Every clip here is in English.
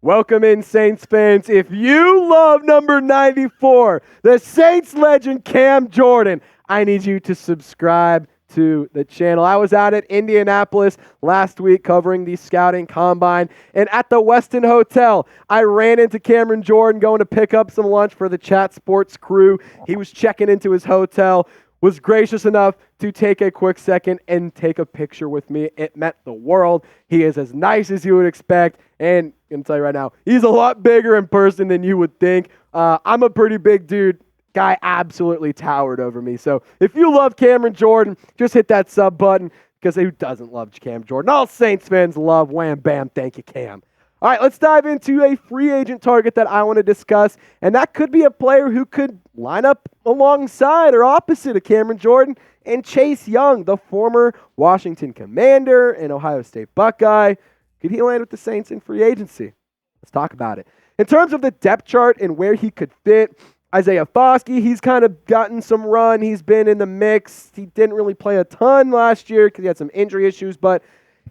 Welcome in, Saints fans. If you love number 94, the Saints legend Cam Jordan, I need you to subscribe to the channel. I was out at Indianapolis last week covering the scouting combine, and at the Westin Hotel, I ran into Cameron Jordan going to pick up some lunch for the Chat Sports crew. He was checking into his hotel, was gracious enough to take a quick second and take a picture with me. It meant the world. He is as nice as you would expect, and I'm going to tell you right now, he's a lot bigger in person than you would think. I'm a pretty big dude. Guy absolutely towered over me. So if you love Cameron Jordan, just hit that sub button, because who doesn't love Cam Jordan? All Saints fans love Wham Bam. Thank you, Cam. All right, let's dive into a free agent target that I want to discuss, and that could be a player who could line up alongside or opposite of Cameron Jordan, and Chase Young, the former Washington Commander and Ohio State Buckeye. Could he land with the Saints in free agency? Let's talk about it. In terms of the depth chart and where he could fit, Isaiah Foskey, he's kind of gotten some run. He's been in the mix. He didn't really play a ton last year because he had some injury issues, but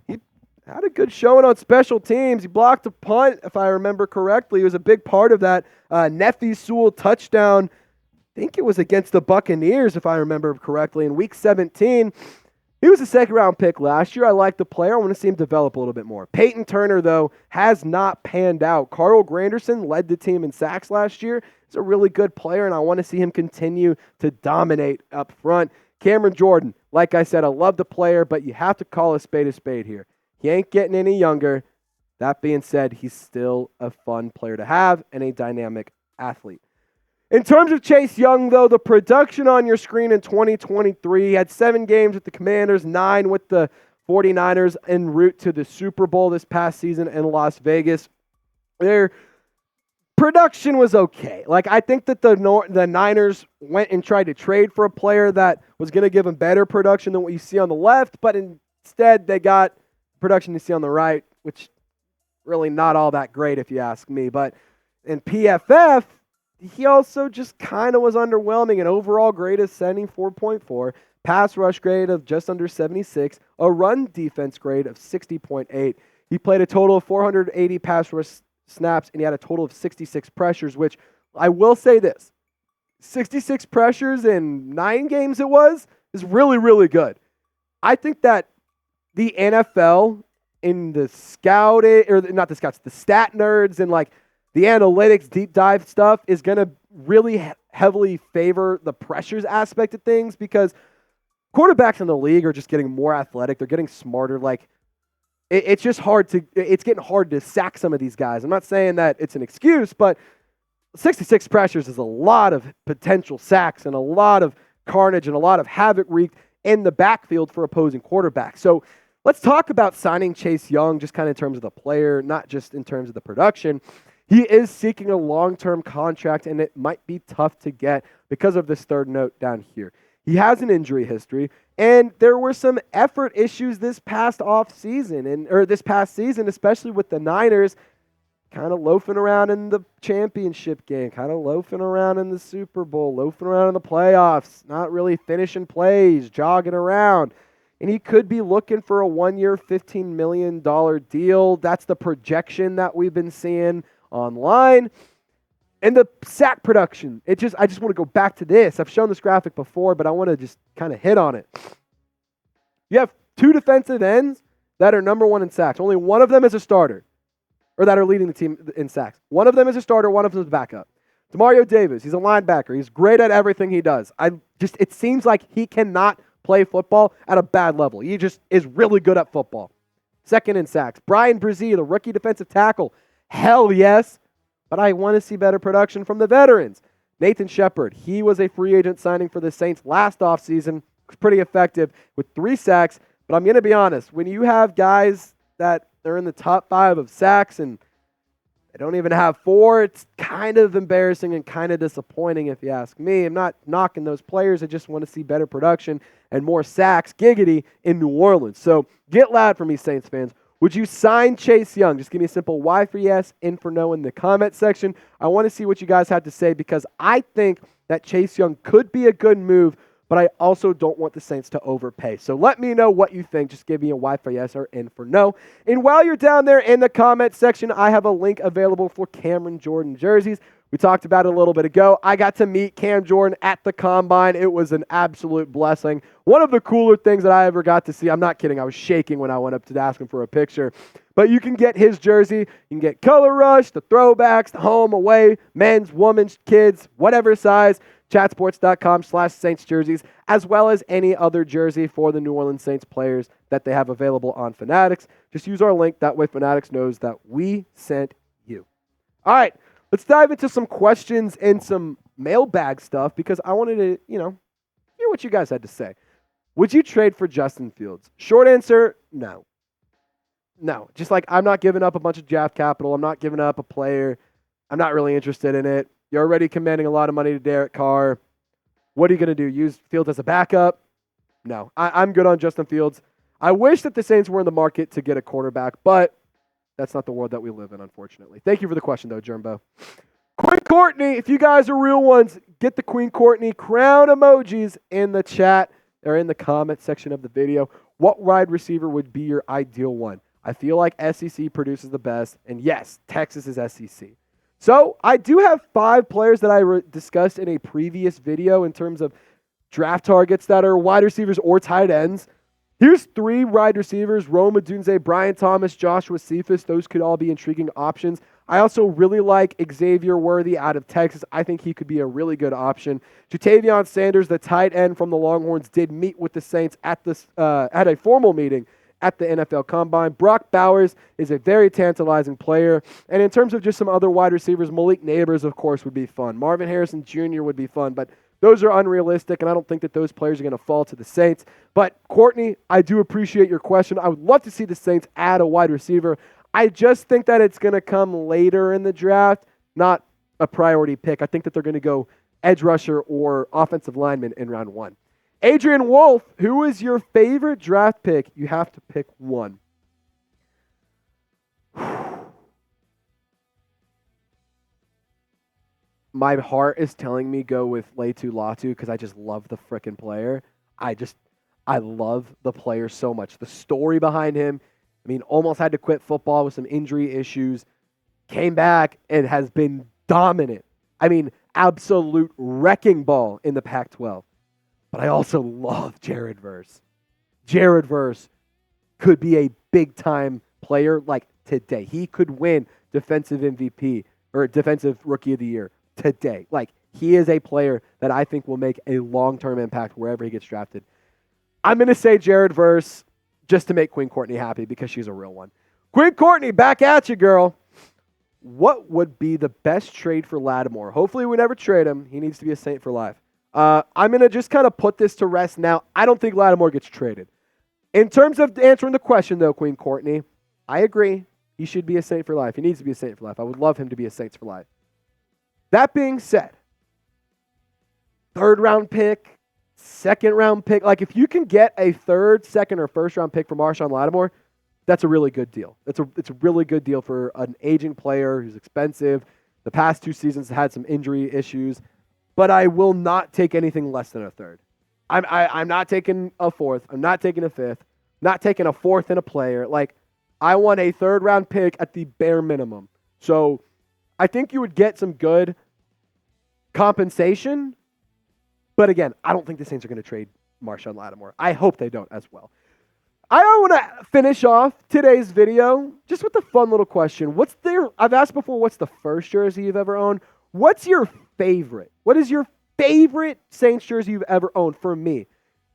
he had a good showing on special teams. He blocked a punt, if I remember correctly. He was a big part of that Nephi Sewell touchdown. I think it was against the Buccaneers, if I remember correctly, in Week 17. He was a second-round pick last year. I like the player. I want to see him develop a little bit more. Payton Turner, though, has not panned out. Carl Granderson led the team in sacks last year. He's a really good player, and I want to see him continue to dominate up front. Cameron Jordan, like I said, I love the player, but you have to call a spade here. He ain't getting any younger. That being said, he's still a fun player to have and a dynamic athlete. In terms of Chase Young, though, the production on your screen in 2023, he had 7 games with the Commanders, 9 with the 49ers en route to the Super Bowl this past season in Las Vegas. Their production was okay. I think that the Niners went and tried to trade for a player that was going to give them better production than what you see on the left, but instead they got production you see on the right, which really not all that great if you ask me. But in PFF, he also just kind of was underwhelming. An overall grade of 74.4, pass rush grade of just under 76, a run defense grade of 60.8. He played a total of 480 pass rush snaps, and he had a total of 66 pressures, which I will say this, 66 pressures in 9 games is really, really good. I think that the NFL in the scouting, or not the scouts, the stat nerds and the analytics deep dive stuff is going to really heavily favor the pressures aspect of things, because quarterbacks in the league are just getting more athletic. They're getting smarter. It's just it's getting hard to sack some of these guys. I'm not saying that it's an excuse, but 66 pressures is a lot of potential sacks and a lot of carnage and a lot of havoc wreaked in the backfield for opposing quarterbacks. So let's talk about signing Chase Young just kind of in terms of the player, not just in terms of the production. He is seeking a long-term contract, and it might be tough to get because of this third note down here. He has an injury history, and there were some effort issues this past season, especially with the Niners kind of loafing around in the championship game, kind of loafing around in the Super Bowl, loafing around in the playoffs, not really finishing plays, jogging around. And he could be looking for a 1-year, $15 million deal. That's the projection that we've been seeing online. And the sack production, I just want to go back to this. I've shown this graphic before, but I want to just kind of hit on it. You have 2 defensive ends that are number 1 in sacks. Only one of them is a starter, or that are leading the team in sacks. One of them is a starter, one of them is a backup. Demario Davis, he's a linebacker. He's great at everything he does. It seems like he cannot play football at a bad level. He just is really good at football. Second in sacks. Bryan Bresee, the rookie defensive tackle. Hell yes, but I want to see better production from the veterans. Nathan Shepard, he was a free agent signing for the Saints last offseason. Was pretty effective with 3 sacks, but I'm going to be honest, when you have guys that are in the top 5 of sacks and they don't even have 4, it's kind of embarrassing and kind of disappointing if you ask me. I'm not knocking those players. I just want to see better production and more sacks, giggity, in New Orleans. So get loud for me, Saints fans. Would you sign Chase Young? Just give me a simple Y for yes, N for no in the comment section. I want to see what you guys have to say, because I think that Chase Young could be a good move but I also don't want the Saints to overpay. So let me know what you think. Just give me a Y for yes or N for no. And while you're down there in the comment section, I have a link available for Cameron Jordan jerseys. We talked about it a little bit ago. I got to meet Cam Jordan at the Combine. It was an absolute blessing. One of the cooler things that I ever got to see. I'm not kidding. I was shaking when I went up to ask him for a picture. But you can get his jersey. You can get Color Rush, the throwbacks, the home, away, men's, women's, kids, whatever size. Chatsports.com/Saints jerseys, as well as any other jersey for the New Orleans Saints players that they have available on Fanatics. Just use our link. That way Fanatics knows that we sent you. All right. Let's dive into some questions and some mailbag stuff because I wanted to, hear what you guys had to say. Would you trade for Justin Fields? Short answer, no. No. Just like I'm not giving up a bunch of draft capital. I'm not giving up a player. I'm not really interested in it. You're already commanding a lot of money to Derek Carr. What are you going to do? Use Fields as a backup? No. I'm good on Justin Fields. I wish that the Saints were in the market to get a quarterback, but that's not the world that we live in, unfortunately. Thank you for the question, though, Jumbo. Queen Courtney, if you guys are real ones, get the Queen Courtney crown emojis in the chat or in the comment section of the video. What wide receiver would be your ideal one? I feel like SEC produces the best, and yes, Texas is SEC. So I do have 5 players that I discussed in a previous video in terms of draft targets that are wide receivers or tight ends. Here's 3 wide receivers: Rome Odunze, Brian Thomas, Joshua Cephas. Those could all be intriguing options. I also really like Xavier Worthy out of Texas. I think he could be a really good option. Jatavion Sanders, the tight end from the Longhorns, did meet with the Saints at a formal meeting at the NFL Combine. Brock Bowers is a very tantalizing player. And in terms of just some other wide receivers, Malik Neighbors, of course, would be fun. Marvin Harrison Jr. would be fun, but those are unrealistic, and I don't think that those players are going to fall to the Saints. But, Courtney, I do appreciate your question. I would love to see the Saints add a wide receiver. I just think that it's going to come later in the draft, not a priority pick. I think that they're going to go edge rusher or offensive lineman in round 1. Adrian Wolf, who is your favorite draft pick? You have to pick one. My heart is telling me go with Laitu Latu because I just love the frickin' player. I love the player so much. The story behind him, almost had to quit football with some injury issues, came back and has been dominant. Absolute wrecking ball in the Pac-12. But I also love Jared Verse. Jared Verse could be a big-time player like today. He could win defensive MVP or defensive rookie of the year today. He is a player that I think will make a long-term impact wherever he gets drafted. I'm going to say Jared Verse just to make Queen Courtney happy because she's a real one. Queen Courtney, back at you, girl. What would be the best trade for Lattimore? Hopefully we never trade him. He needs to be a Saint for life. I'm going to just kind of put this to rest now. I don't think Lattimore gets traded. In terms of answering the question, though, Queen Courtney, I agree. He should be a Saint for life. He needs to be a Saint for life. I would love him to be a Saint for life. That being said, 3rd round pick, 2nd round pick, if you can get a 3rd, 2nd, or 1st round pick for Marshon Lattimore, that's a really good deal. It's a really good deal for an aging player who's expensive. The past 2 seasons had some injury issues, but I will not take anything less than a 3rd. I'm not taking a 4th. I'm not taking a 5th. Not taking a 4th in a player. I want a 3rd round pick at the bare minimum. So I think you would get some good compensation. But again, I don't think the Saints are going to trade Marshon Lattimore. I hope they don't as well. I want to finish off today's video just with a fun little question. I've asked before, what's the first jersey you've ever owned? What's your favorite? What is your favorite Saints jersey you've ever owned? For me,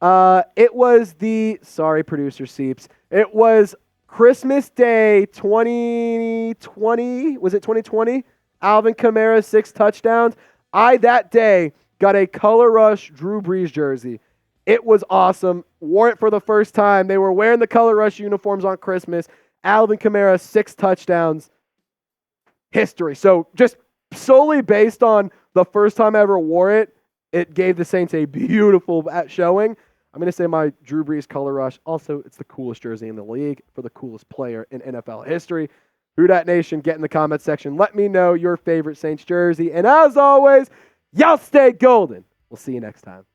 it was sorry, producer Seeps. It was Christmas Day 2020. Was it 2020? Alvin Kamara, 6 touchdowns. That day, got a Color Rush Drew Brees jersey. It was awesome. Wore it for the first time. They were wearing the Color Rush uniforms on Christmas. Alvin Kamara, 6 touchdowns. History. So just solely based on the first time I ever wore it, it gave the Saints a beautiful showing. I'm going to say my Drew Brees Color Rush. Also, it's the coolest jersey in the league for the coolest player in NFL history. Who Dat Nation, get in the comment section. Let me know your favorite Saints jersey. And as always, y'all stay golden. We'll see you next time.